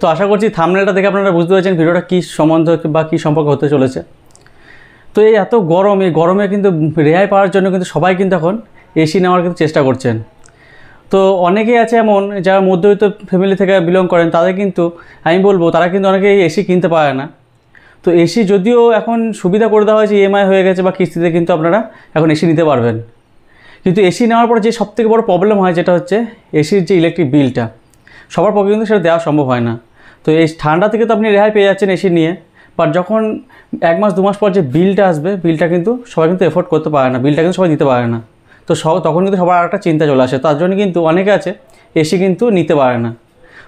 তো আশা করছি থাম্বনেলটা দেখে আপনারা বুঝতে পারছেন ভিডিওটা কী সম্বন্ধ বা কী সম্পর্কে হতে চলেছে। তো এই এত গরম, এই গরমে কিন্তু রেহাই পাওয়ার জন্য কিন্তু সবাই কিন্তু এখন এসি নেওয়ার কিন্তু চেষ্টা করছেন। তো অনেকেই আছে এমন যারা মধ্যবিত্ত ফ্যামিলি থেকে বিলং করেন, তাদের কিন্তু আমি বলবো তারা কিন্তু অনেকেই এসি কিনতে পারে না। তো এসি যদিও এখন সুবিধা করে দেওয়া হয়েছে, ইএমআই হয়ে গেছে বা কিস্তিতে কিন্তু আপনারা এখন এসি নিতে পারবেন। কিন্তু এসি নেওয়ার পর যে সবথেকে বড় প্রবলেম হয় যেটা হচ্ছে এসির যে ইলেকট্রিক বিলটা, সবার পক্ষে কিন্তু সেটা দেওয়া সম্ভব হয় না। তো এই ঠান্ডা থেকে তো আপনি রেহাই পেয়ে যাচ্ছেন এসি নিয়ে, বাট যখন 1 মাস 2 মাস পর যে বিলটা আসবে, বিলটা কিন্তু সবাই কিন্তু এফোর্ড করতে পারে না, বিলটা কিন্তু সবাই দিতে পারে না। তো তখন কিন্তু সবার একটা চিন্তা চলে আসে, তার জন্য কিন্তু অনেকে আছে এসি কিন্তু নিতে পারে না।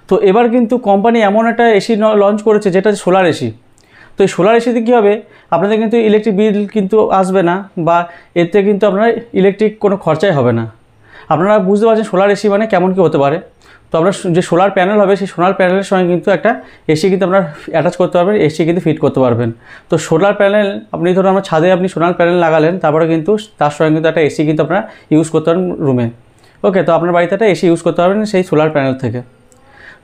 তো এবার কিন্তু কোম্পানি এমন একটা এসি লঞ্চ করেছে যেটা সোলার এসি। তো এই সোলার এসিতে কী হবে, আপনাদের কিন্তু ইলেকট্রিক বিল কিন্তু আসবে না, বা এতে কিন্তু আপনার ইলেকট্রিক কোনো খরচাই হবে না। আপনারা বুঝতে পারছেন সোলার এসি মানে কেমন কী হতে পারে। তো আপনার যে সোলার প্যানেল হবে, সেই সোলার প্যানেলের সঙ্গে কিন্তু একটা এসি কিন্তু আপনার অ্যাটাচ করতে পারবেন, এসি কিন্তু ফিট করতে পারবেন। তো সোলার প্যানেল আপনি ধরুন আমার ছাদে আপনি সোলার প্যানেল লাগালেন, তারপরে কিন্তু তার সঙ্গে কিন্তু একটা এসি কিন্তু আপনারা ইউজ করতে পারেন রুমে। ওকে, তো আপনার বাড়িতে একটা এসি ইউজ করতে পারবেন সেই সোলার প্যানেল থেকে।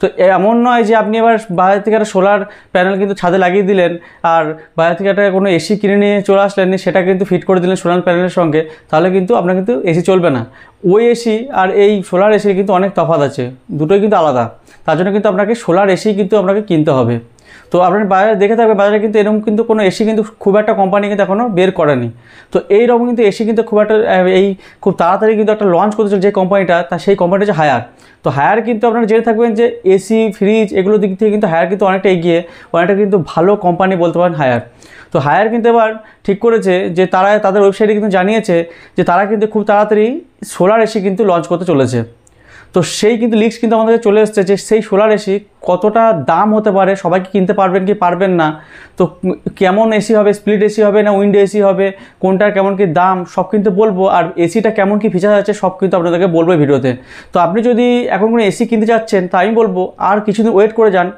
তো এমন নয় যে আপনি এবার বাইরে থেকে একটা সোলার প্যানেল কিন্তু ছাদে লাগিয়ে দিলেন, আর বাইরে থেকে একটা কোনো এসি কিনে নিয়ে চলে আসলেন, সেটা কিন্তু ফিট করে দিলেন সোলার প্যানেলের সঙ্গে, তাহলে কিন্তু আপনার কিন্তু এসি চলবে না। ওই এসি আর এই সোলার এসির কিন্তু অনেক তফাৎ আছে, দুটোই কিন্তু আলাদা। তার জন্য কিন্তু আপনাকে সোলার এসি কিন্তু আপনাকে কিনতে হবে। তো আপনার বাজারে দেখে থাকবে, বাজারে কিন্তু এরকম কিন্তু কোনো এসি কিন্তু খুব একটা কোম্পানি কিন্তু এখনও বের করেনি। তো এইরকম কিন্তু এসি কিন্তু খুব একটা খুব তাড়াতাড়ি কিন্তু একটা লঞ্চ করতে চলে যে কোম্পানিটা, তা সেই কোম্পানিটা হচ্ছে হায়ার। তো হায়ার কিন্তু আপনারা জেনে থাকবেন যে এসি ফ্রিজ এগুলোর দিক থেকে কিন্তু হায়ার কিন্তু অনেকটা এগিয়ে, অনেকটা কিন্তু ভালো কোম্পানি বলতে পারেন হায়ার। তো হায়ার কিন্তু এবার ঠিক করেছে যে তারা তাদের ওয়েবসাইটে কিন্তু জানিয়েছে যে তারা কিন্তু খুব তাড়াতাড়ি সোলার এসি কিন্তু লঞ্চ করতে চলেছে। তো সেই কিন্তু লিস্ট কিন্তু আমাদের চলে এসেছে যে সেই সোলার এসি কতটা দাম হতে পারে, সবাইকে কিনতে পারবেন কি পারবেন না, তো কেমন এসি হবে, স্প্লিট এসি হবে না উইন্ডো এসি হবে, কোনটার কেমন কি দাম সব কিন্তু বলবো, আর এসিটা কেমন কি ফিচার আছে সব কিন্তু আপনাদেরকে বলবো ভিডিওতে। তো আপনি যদি এখন কোনো এসি কিনতে যাচ্ছেন, তা আমি বলবো আর কিছুদিন ওয়েট করে যান,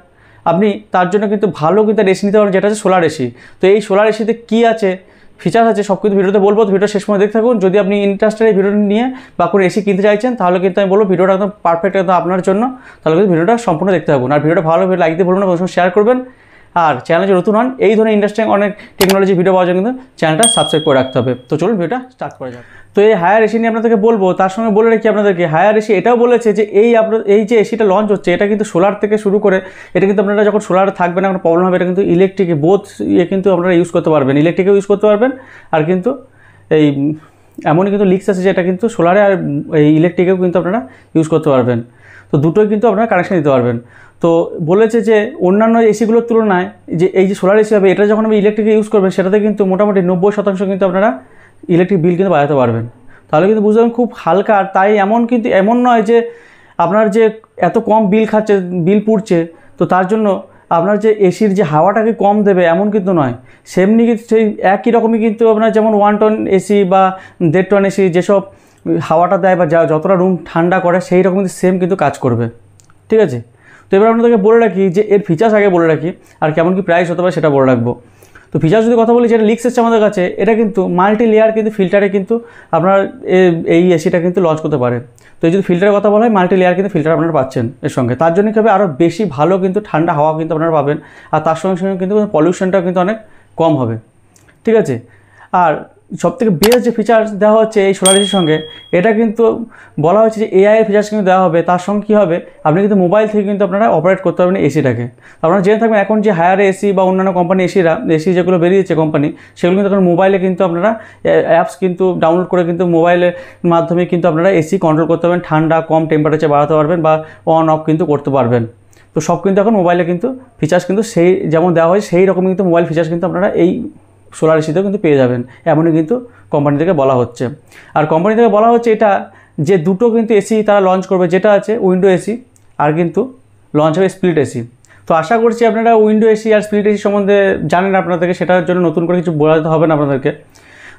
আপনি তার জন্য কিন্তু ভালো কিন্তু এসি নিতে পারেন যেটা হচ্ছে সোলার এসি। তো এই সোলার এসিতে কী আছে, ফিচার আছে, সব কিছু ভিডিওতে বলবো। তো ভিডিও শেষ সময় দেখতে থাকুন। যদি আপনি ইন্টারেস্টেড এই ভিডিওটা নিয়ে বা কোনো এসি কিনতে চাইছেন, তাহলে কিন্তু আমি বলবো ভিডিওটা একদম পারফেক্ট একদম আপনার জন্য, তাহলে কিন্তু ভিডিওটা সম্পূর্ণ দেখতে থাকুন। আর ভিডিওটা ভালো লাইক দিয়ে বলবেন না, শেয়ার করবেন। আর চ্যানেলে যদি নতুন হন, এই ধরনের ইন্টারেস্টিং অনেক টেকনোলজি ভিডিও পাওয়ার জন্য কিন্তু চ্যানেলটা সাবস্ক্রাইব করে রাখতে হবে। তো চলুন ভিডিওটা স্টার্ট করা যাক। তো এই হায়ার এসি নিয়ে আপনাদেরকে বলবো, তার সঙ্গে বলে রাখি আপনাদেরকে হায়ার এসি এটাও বলেছে যে এই যে এসিটা লঞ্চ হচ্ছে, এটা কিন্তু সোলার থেকে শুরু করে, এটা কিন্তু আপনারা যখন সোলারে থাকবেন না কোনো প্রবলেম হবে, এটা কিন্তু ইলেকট্রিকে বোথ কিন্তু আপনারা ইউজ করতে পারবেন, ইলেকট্রিকেও ইউজ করতে পারবেন, আর কিন্তু এই এমনই কিন্তু লিক্স আছে যেটা কিন্তু সোলারে আর এই ইলেকট্রিকেও কিন্তু আপনারা ইউজ করতে পারবেন। তো দুটোই কিন্তু আপনারা কানেকশান দিতে পারবেন। তো বলেছে যে অন্যান্য এসিগুলোর তুলনায় যে এই যে সোলার এসি হবে, এটা যখন আপনি ইলেকট্রিকে ইউজ করবেন, সেটাতে কিন্তু মোটামুটি 90% কিন্তু আপনারা ইলেকট্রিক বিল কিন্তু বাড়াতে পারবেন। তাহলে কিন্তু বুঝতে পারবেন খুব হালকা। আর তাই এমন নয় যে আপনার যে এত কম বিল পুড়ছে, তো তার জন্য আপনার যে এসির যে হাওয়াটাকে কম দেবে এমন কিন্তু নয়। সেমনি কিন্তু সেই একই রকমই কিন্তু আপনার যেমন 1 টন এসি বা 1.5 টন এসি যেসব হাওয়াটা দেয় বা যতটা রুম ঠান্ডা করে, সেই রকম কিন্তু সেম কিন্তু কাজ করবে। ঠিক আছে, তো এবার আপনাদেরকে বলে রাখি যে এর ফিচার্স আগে বলে রাখি, আর কেমন কি প্রাইস হতে পারে সেটা বলে রাখবো। তো ফিচার্স যদি কথা বলি, যেটা লিক্স এসছে আমাদের কাছে, এটা কিন্তু মাল্টি লেয়ার কিন্তু ফিল্টারে কিন্তু আপনার এই এসিটা কিন্তু লঞ্চ করতে পারে। তো এই যদি ফিল্টারের কথা বলা হয়, মাল্টি লেয়ার কিন্তু ফিল্টার আপনারা পাচ্ছেন এর সঙ্গে। তার জন্য কী হবে, আরও বেশি ভালো কিন্তু ঠান্ডা হাওয়া কিন্তু আপনারা পাবেন, আর তার সঙ্গে সঙ্গে কিন্তু পলিউশনটাও কিন্তু অনেক কম হবে। ঠিক আছে, আর সবথেকে বেস্ট যে ফিচার্স দেওয়া হচ্ছে এই সোলার এসির সঙ্গে, এটা কিন্তু বলা হচ্ছে যে এআই এর ফিচার্স কিন্তু দেওয়া হবে। তার সঙ্গে কী হবে, আপনি কিন্তু মোবাইল থেকে কিন্তু আপনারা অপারেট করতে পারবেন এসিটাকে। আপনারা জেনে থাকবেন এখন যে হায়ার এসি বা অন্যান্য কোম্পানি এসি যেগুলো বেরিয়েছে কোম্পানি, সেগুলো কিন্তু এখন মোবাইলে কিন্তু আপনারা অ্যাপস কিন্তু ডাউনলোড করে কিন্তু মোবাইলের মাধ্যমে কিন্তু আপনারা এসি কন্ট্রোল করতে পারবেন, ঠান্ডা কম টেম্পারেচার বাড়াতে পারবেন বা অন অফ কিন্তু করতে পারবেন। তো সব কিন্তু এখন মোবাইলে কিন্তু ফিচার্স কিন্তু সেই যেমন দেওয়া হয়, সেই রকম কিন্তু মোবাইল ফিচার্স কিন্তু আপনারা এই সোলার এসিতেও কিন্তু পেয়ে যাবেন, এমনই কিন্তু কোম্পানি থেকে বলা হচ্ছে। আর কোম্পানি থেকে বলা হচ্ছে এটা যে দুটো কিন্তু এসি তারা লঞ্চ করবে, যেটা আছে উইন্ডো এসি, আর কিন্তু লঞ্চ হবে স্প্লিট এসি। তো আশা করছি আপনারা উইন্ডো এসি আর স্প্লিট এসি সম্বন্ধে জানেন আপনাদেরকে, সেটার জন্য নতুন করে কিছু বলাতে হবে না আপনাদেরকে।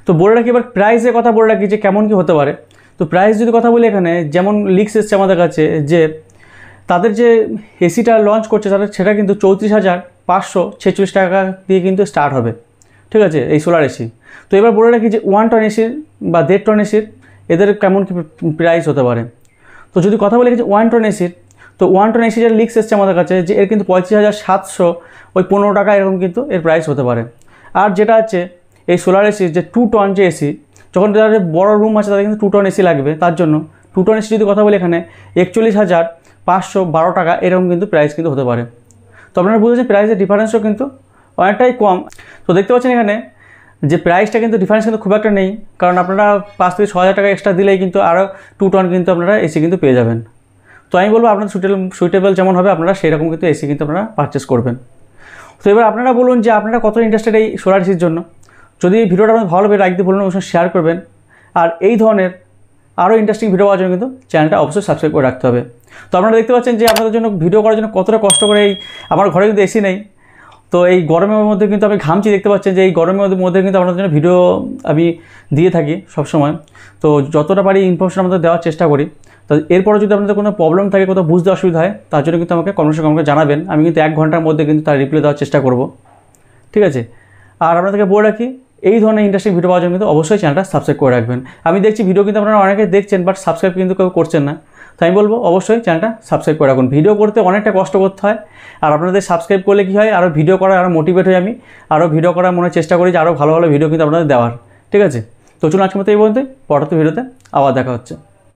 তো বলে রাখি এবার প্রাইসের কথা বলে রাখি যে কেমন কি হতে পারে। তো প্রাইস যদি কথা বলি, এখানে যেমন লিক্স এসছে আমাদের কাছে যে তাদের যে এসিটা লঞ্চ করছে সেটা কিন্তু 34,546 টাকা দিয়ে কিন্তু স্টার্ট হবে। ঠিক আছে, এই সোলার এসি। তো এবার বলে রাখি যে 1 টন এসির বা 1.5 টন এসির এদের কেমন কি প্রাইস হতে পারে। তো যদি কথা বলি যে 1 টন এসির, তো 1 টন এসি যেটা লিক্স এসছে আমাদের কাছে যে এর কিন্তু 35,700 ওই 15 টাকা এরকম কিন্তু এর প্রাইস হতে পারে। আর যেটা আছে এই সোলার এসি যে 2 টন যে এসি, যখন যাদের বড় রুম আছে তাদের কিন্তু 2 টন এসি লাগবে, তার জন্য 2 টন এসি যদি কথা বলি এখানে 41,512 টাকা এরকম কিন্তু প্রাইস কিন্তু হতে পারে। তো আপনারা বুঝেছেন প্রাইসের ডিফারেন্সও কিন্তু অনেকটাই কম। তো দেখতে পাচ্ছেন এখানে যে প্রাইসটা কিন্তু ডিফারেন্স কিন্তু খুব একটা নেই, কারণ আপনারা 5 থেকে 6,000 টাকা এক্সট্রা দিলেই কিন্তু আরও 2 টন কিন্তু আপনারা এসি কিন্তু পেয়ে যাবেন। তো আমি বলবো আপনাদের সুইটেবল যেমন হবে আপনারা সেরকম কিন্তু এসি কিন্তু আপনারা পারচেস করবেন। তো এবার আপনারা বলুন যে আপনারা কত ইন্টারেস্টেড এই সোলার এসির জন্য। যদি ভিডিওটা আপনাদের ভালো লাগে লাইক দিয়ে বলুন, অবশ্যই শেয়ার করবেন। আর এই ধরনের আরও ইন্টারেস্টিং ভিডিও পাওয়ার জন্য কিন্তু চ্যানেলটা অবশ্যই সাবস্ক্রাইব করে রাখতে হবে। তো আপনারা দেখতে পাচ্ছেন যে আপনাদের জন্য ভিডিও করার জন্য কতটা কষ্ট করে, এই আমার ঘরে কিন্তু এসি নেই, তো এই গরমের মধ্যে কিন্তু আমি ঘামছি, দেখতে পাচ্ছেন যে এই গরমের মধ্যে কিন্তু আপনাদের জন্য ভিডিও আমি দিয়ে থাকি সবসময়। তো যতটা পারি ইনফরমেশন আমাদের দেওয়ার চেষ্টা করি। তো এরপরে যদি আপনাদের কোনো প্রবলেম থাকে, কোথাও বুঝতে অসুবিধা হয়, তার জন্য কিন্তু আমাকে কমেন্টে আমাকে জানাবেন, আমি কিন্তু 1 ঘন্টার মধ্যে কিন্তু তার রিপ্লাই দেওয়ার চেষ্টা করব, ঠিক আছে। আর আপনাদেরকে বলে রাখি এই ধরনের ইন্টারেস্টিং ভিডিও পাওয়ার জন্য কিন্তু অবশ্যই চ্যানেলটা সাবস্ক্রাইব করে রাখবেন। আমি দেখছি ভিডিও কিন্তু আপনারা অনেকে দেখছেন বাট সাবস্ক্রাইব কিন্তু কেউ করছেন না, তাই আমি বলবো অবশ্যই চ্যানেলটা সাবস্ক্রাইব করে রাখুন। ভিডিও করতে অনেকটা কষ্ট করতে হয়, আর আপনাদের সাবস্ক্রাইব করলে কী হয়, আরও ভিডিও করার আরও মোটিভেট হই আমি, আরও ভিডিও করার মনে চেষ্টা করি যে আরও ভালো ভালো ভিডিও কিন্তু আপনাদের দেওয়ার, ঠিক আছে। তো চলুন আজকের মতো এই পর্যন্ত, পরবর্তী ভিডিওতে আবার দেখা হচ্ছে।